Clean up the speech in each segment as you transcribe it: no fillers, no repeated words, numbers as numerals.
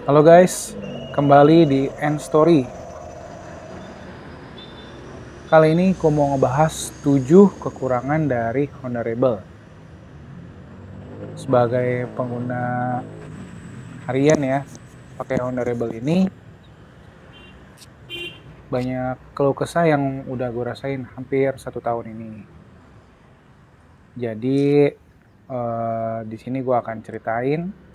Halo guys, kembali di End Story. Kali ini aku mau ngebahas 7 kekurangan dari Honda Rebel. Sebagai pengguna harian ya, pakai Honda Rebel ini, banyak keluh kesah yang udah gue rasain hampir 1 tahun ini. Jadi, di sini gue akan ceritain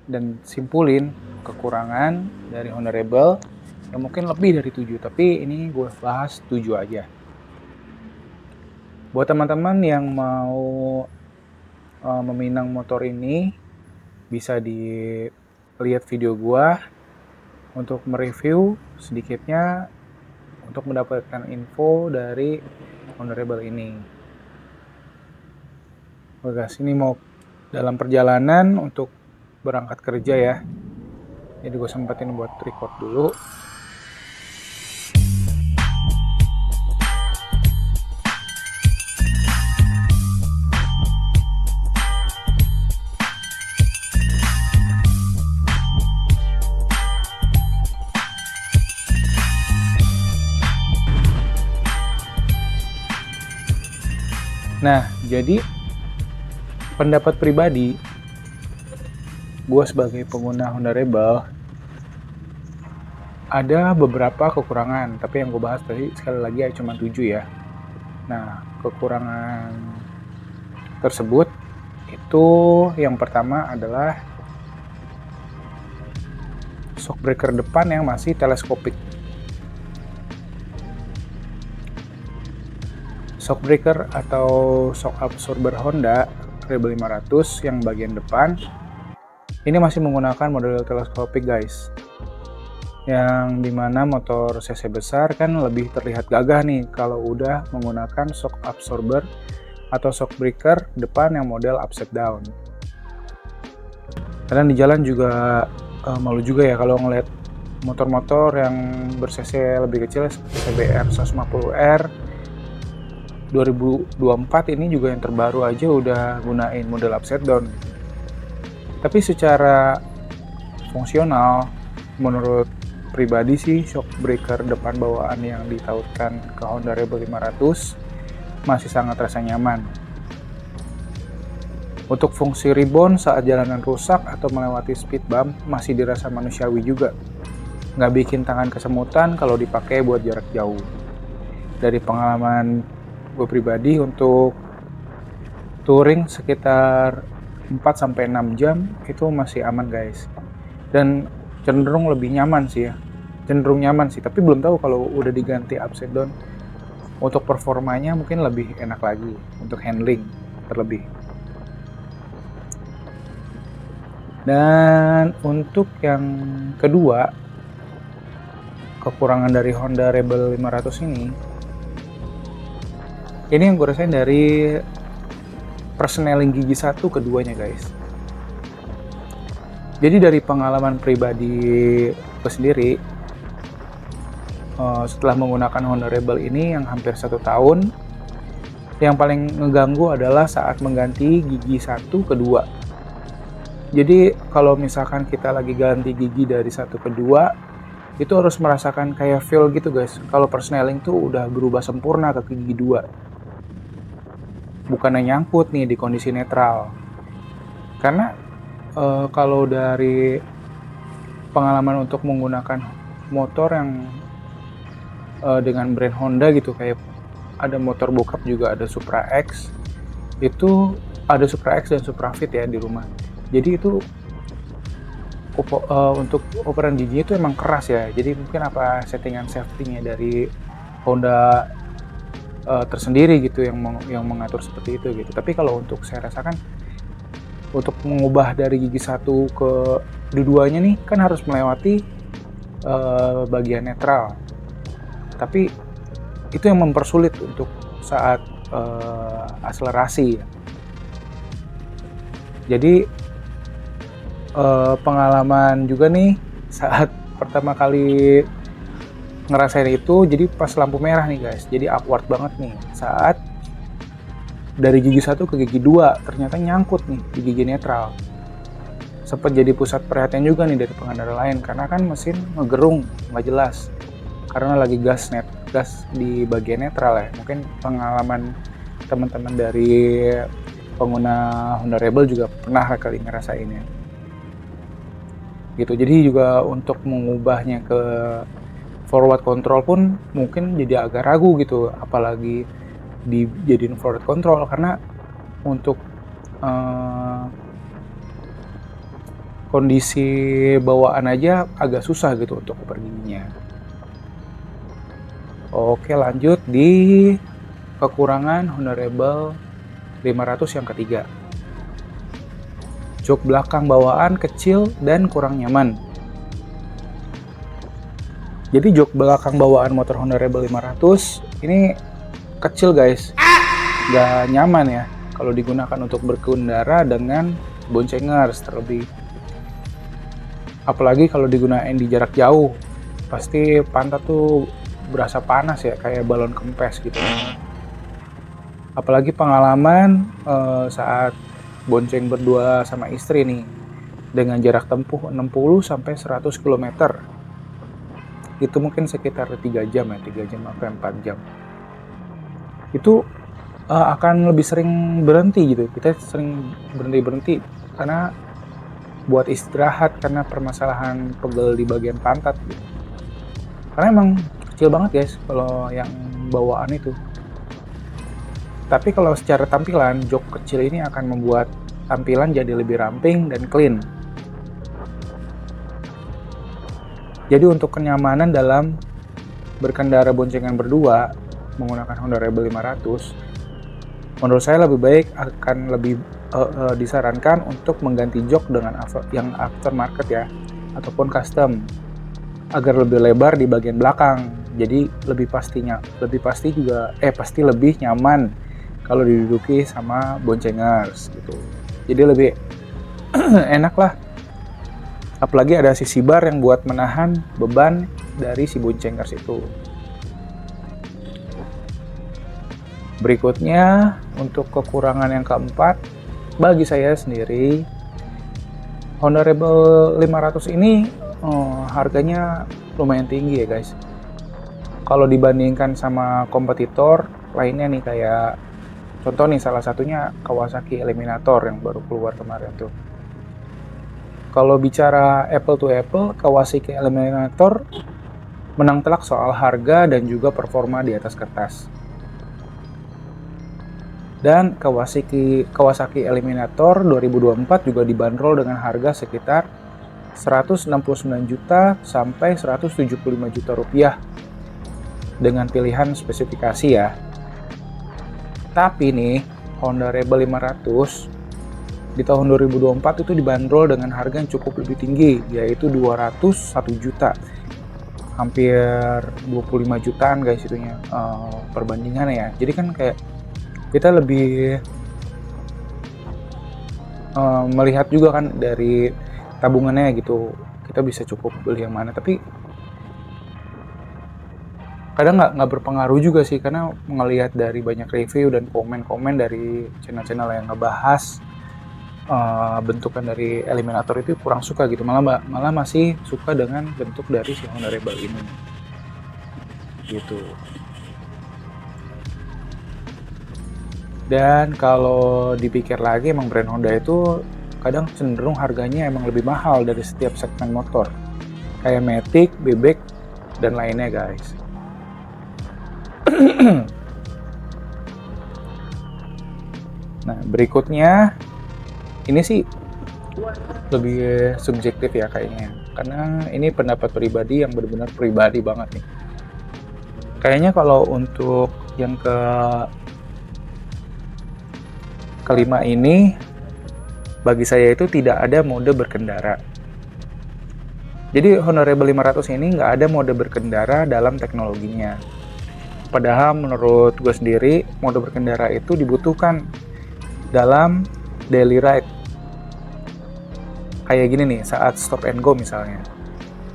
dan simpulin kekurangan dari Honda Rebel yang mungkin lebih dari 7, tapi ini gue bahas 7 aja. Buat teman-teman yang mau meminang motor ini, bisa dilihat video gua untuk mereview sedikitnya untuk mendapatkan info dari Honda Rebel ini. Oke guys, ini mau dalam perjalanan untuk berangkat kerja ya. Jadi gue sempetin buat record dulu. Nah, jadi pendapat pribadi gue sebagai pengguna Honda Rebel ada beberapa kekurangan, tapi yang gue bahas tadi sekali lagi cuma 7 ya. Nah, kekurangan tersebut itu yang pertama adalah shockbreaker depan yang masih teleskopik. Shockbreaker atau shock absorber Honda Rebel 500 yang bagian depan ini masih menggunakan model teleskopik guys, yang dimana motor cc besar kan lebih terlihat gagah nih kalau udah menggunakan shock absorber atau shockbreaker depan yang model upside down. Karena di jalan juga malu juga ya kalau ngeliat motor-motor yang ber-cc lebih kecil seperti CBR 150R 2024 ini juga yang terbaru aja udah gunain model upside down. Tapi secara fungsional, menurut pribadi sih shockbreaker depan bawaan yang ditautkan ke Honda Rebel 500 masih sangat terasa nyaman. Untuk fungsi rebound saat jalanan rusak atau melewati speed bump masih dirasa manusiawi juga. Nggak bikin tangan kesemutan kalau dipakai buat jarak jauh. Dari pengalaman gue pribadi untuk touring sekitar 4-6 jam itu masih aman guys, dan cenderung lebih nyaman sih ya, tapi belum tahu kalau udah diganti upside down untuk performanya mungkin lebih enak lagi untuk handling terlebih. Dan untuk yang kedua, kekurangan dari Honda Rebel 500 ini yang gue rasain dari persneling gigi satu keduanya guys. Jadi dari pengalaman pribadi gue sendiri, setelah menggunakan Honda Rebel ini yang hampir 1 tahun, yang paling ngeganggu adalah saat mengganti gigi satu kedua. Jadi kalau misalkan kita lagi ganti gigi dari satu ke dua, itu harus merasakan kayak feel gitu guys, kalau persneling tuh udah berubah sempurna ke gigi 2. Bukannya nyangkut nih di kondisi netral. Karena kalau dari pengalaman untuk menggunakan motor yang dengan brand Honda gitu, kayak ada motor bokap juga, ada Supra X, itu ada Supra X dan Supra Fit ya di rumah. Jadi itu untuk operan giginya itu emang keras ya. Jadi mungkin apa settingan safety-nya dari Honda tersendiri gitu yang mengatur seperti itu gitu. Tapi kalau untuk saya rasakan untuk mengubah dari gigi satu ke dua-duanya nih kan harus melewati bagian netral. Tapi itu yang mempersulit untuk saat akselerasi ya. Jadi pengalaman juga nih saat pertama kali ngerasain itu, jadi pas lampu merah nih guys, jadi awkward banget nih saat dari gigi 1 ke gigi 2 ternyata nyangkut nih di gigi netral. sempat jadi pusat perhatian juga nih dari pengendara lain, karena kan mesin ngegerung nggak jelas karena lagi gas di bagian netral ya. Mungkin pengalaman teman-teman dari pengguna Honda Rebel juga pernah kali ngerasain ya gitu. Jadi juga untuk mengubahnya ke forward control pun mungkin jadi agak ragu gitu, apalagi dijadiin forward control, karena untuk kondisi bawaan aja agak susah gitu untuk perginya. Oke, lanjut di kekurangan Honda Rebel 500 yang ketiga. Jok belakang bawaan kecil dan kurang nyaman. Jadi jok belakang bawaan motor Honda Rebel 500 ini kecil guys, gak nyaman ya kalau digunakan untuk berkendara dengan boncengers terlebih. Apalagi kalau digunakan di jarak jauh, pasti pantat tuh berasa panas ya, kayak balon kempes gitu. Apalagi pengalaman saat bonceng berdua sama istri nih, dengan jarak tempuh 60-100 km. Itu mungkin sekitar 3 jam ya, 3 jam sampai 4 jam. Itu akan lebih sering berhenti gitu. Kita sering berhenti karena buat istirahat karena permasalahan pegel di bagian pantat gitu. Karena emang kecil banget guys kalau yang bawaan itu. Tapi kalau secara tampilan, jok kecil ini akan membuat tampilan jadi lebih ramping dan clean. Jadi untuk kenyamanan dalam berkendara boncengan berdua menggunakan Honda Rebel 500, menurut saya lebih baik akan lebih disarankan untuk mengganti jok dengan yang aftermarket ya, ataupun custom, agar lebih lebar di bagian belakang. Jadi pasti lebih nyaman kalau diduduki sama boncengers gitu. Jadi lebih enak lah. Apalagi ada sisi bar yang buat menahan beban dari si boncengers itu. Berikutnya untuk kekurangan yang keempat, bagi saya sendiri Honda Rebel 500 ini harganya lumayan tinggi ya guys. Kalau dibandingkan sama kompetitor lainnya nih, kayak contoh nih salah satunya Kawasaki Eliminator yang baru keluar kemarin tuh. Kalau bicara apple to apple, Kawasaki Eliminator menang telak soal harga dan juga performa di atas kertas. Dan Kawasaki Eliminator 2024 juga dibanderol dengan harga sekitar 169 juta sampai 175 juta rupiah dengan pilihan spesifikasi ya. Tapi nih Honda Rebel 500 di tahun 2024 itu dibanderol dengan harga yang cukup lebih tinggi, yaitu 201 juta, hampir 25 jutaan guys itunya perbandingannya ya. Jadi kan kayak kita lebih melihat juga kan dari tabungannya gitu, kita bisa cukup beli yang mana. Tapi kadang nggak berpengaruh juga sih, karena ngelihat dari banyak review dan komen-komen dari channel-channel yang ngebahas bentukan dari Eliminator itu kurang suka gitu, malah masih suka dengan bentuk dari si Honda Rebel ini gitu. Dan kalau dipikir lagi, emang brand Honda itu kadang cenderung harganya emang lebih mahal dari setiap segmen motor, kayak Matic, Bebek, dan lainnya guys. Nah berikutnya, ini sih lebih subjektif ya kayaknya, karena ini pendapat pribadi yang benar-benar pribadi banget nih. Kayaknya kalau untuk yang kelima ini, bagi saya itu tidak ada mode berkendara. Jadi Honda Rebel 500 ini nggak ada mode berkendara dalam teknologinya. Padahal menurut gue sendiri, mode berkendara itu dibutuhkan dalam daily ride. Kayak gini nih, saat stop and go misalnya.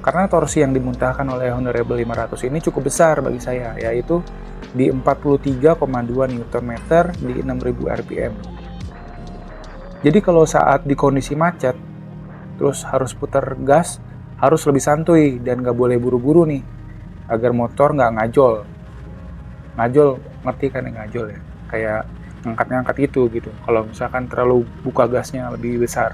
Karena torsi yang dimuntahkan oleh Honda Rebel 500 ini cukup besar bagi saya, yaitu di 43,2 Nm di 6000 rpm. Jadi kalau saat di kondisi macet, terus harus putar gas, harus lebih santuy dan nggak boleh buru-buru nih, agar motor nggak ngajol. Ngajol, ngerti kan yang ngajol ya? Kayak ngangkat-ngangkat gitu. Kalau misalkan terlalu buka gasnya lebih besar.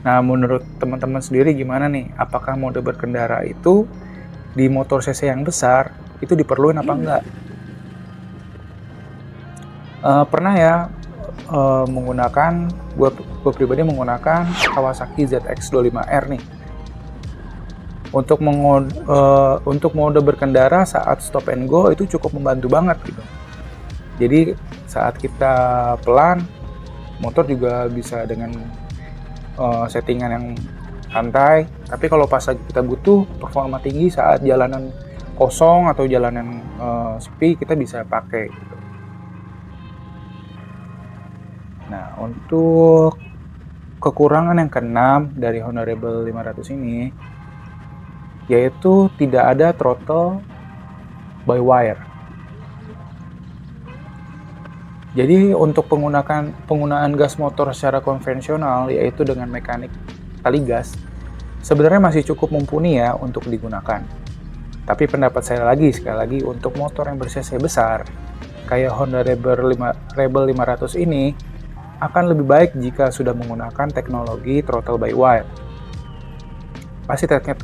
Nah, menurut teman-teman sendiri gimana nih? Apakah mode berkendara itu di motor cc yang besar itu diperluin apa enggak? Pernah ya menggunakan, gue pribadi menggunakan Kawasaki ZX25R nih untuk mode berkendara saat stop and go. Itu cukup membantu banget gitu. Jadi saat kita pelan, motor juga bisa dengan settingan yang santai. Tapi kalau pas lagi kita butuh performa tinggi saat jalanan kosong atau jalanan sepi, kita bisa pakai gitu. Nah, untuk kekurangan yang keenam dari Honda Rebel 500 ini, yaitu tidak ada throttle by wire. Jadi untuk penggunaan gas motor secara konvensional, yaitu dengan mekanik tali gas, sebenarnya masih cukup mumpuni ya untuk digunakan. Tapi pendapat saya sekali lagi, untuk motor yang ber-cc besar, kayak Honda Rebel 500 ini, akan lebih baik jika sudah menggunakan teknologi throttle by wire.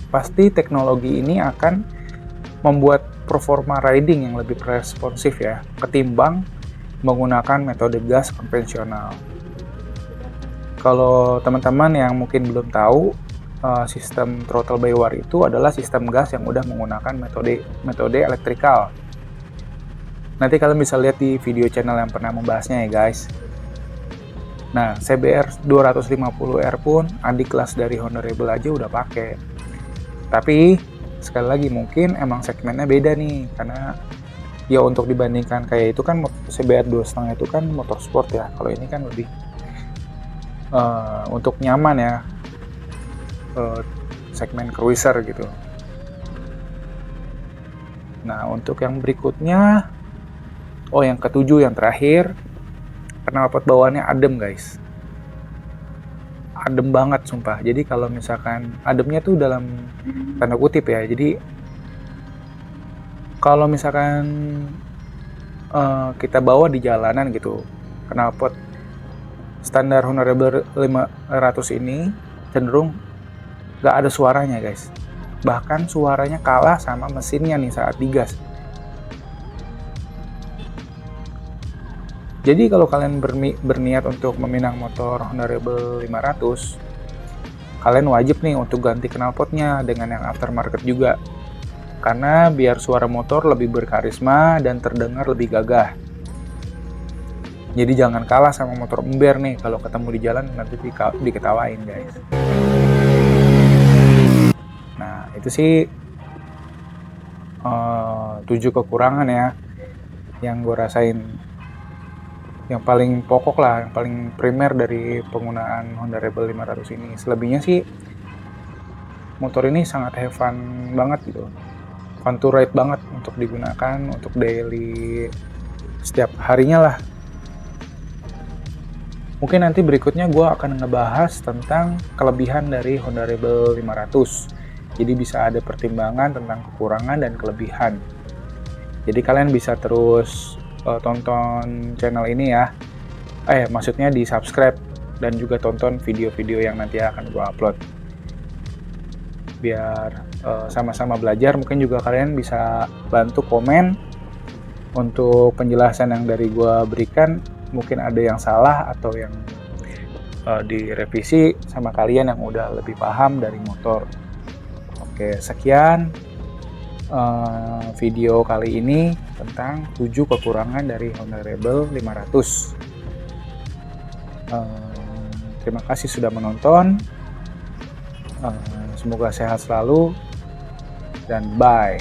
Pasti teknologi ini akan membuat performa riding yang lebih responsif ya, ketimbang menggunakan metode gas konvensional. Kalau teman-teman yang mungkin belum tahu, sistem throttle by wire itu adalah sistem gas yang udah menggunakan metode elektrikal. Nanti kalian bisa lihat di video channel yang pernah membahasnya ya guys. Nah, CBR 250R pun adik kelas dari Honda Rebel aja udah pakai. Tapi sekali lagi mungkin emang segmennya beda nih, karena ya untuk dibandingkan kayak itu kan CBR 2.5 itu kan motorsport ya. Kalau ini kan lebih untuk nyaman ya, segmen cruiser gitu. Nah, untuk yang berikutnya, yang ketujuh, yang terakhir, knalpot bawaannya adem guys, adem banget sumpah. Jadi kalau misalkan ademnya tuh dalam tanda kutip ya, jadi kalau misalkan kita bawa di jalanan gitu, knalpot standar Honda Rebel 500 ini cenderung gak ada suaranya guys, bahkan suaranya kalah sama mesinnya nih saat digas. Jadi kalau kalian berniat untuk meminang motor Honda Rebel 500, kalian wajib nih untuk ganti knalpotnya dengan yang aftermarket juga. Karena biar suara motor lebih berkarisma dan terdengar lebih gagah. Jadi jangan kalah sama motor ember nih, kalau ketemu di jalan nanti diketawain guys. Nah, itu sih 7 kekurangan ya yang gue rasain, yang paling pokok lah, yang paling primer dari penggunaan Honda Rebel 500 ini. Selebihnya sih motor ini sangat have fun banget gitu, fun to ride banget untuk digunakan untuk daily setiap harinya lah. Mungkin nanti berikutnya gue akan ngebahas tentang kelebihan dari Honda Rebel 500. Jadi bisa ada pertimbangan tentang kekurangan dan kelebihan. Jadi kalian bisa terus tonton channel ini ya. Maksudnya di subscribe dan juga tonton video-video yang nanti akan gue upload. Biar sama-sama belajar. Mungkin juga kalian bisa bantu komen untuk penjelasan yang dari gue berikan. Mungkin ada yang salah atau yang direvisi sama kalian yang udah lebih paham dari motor. Oke, sekian video kali ini tentang 7 kekurangan dari Honda Rebel 500. Terima kasih sudah menonton. Semoga sehat selalu dan bye.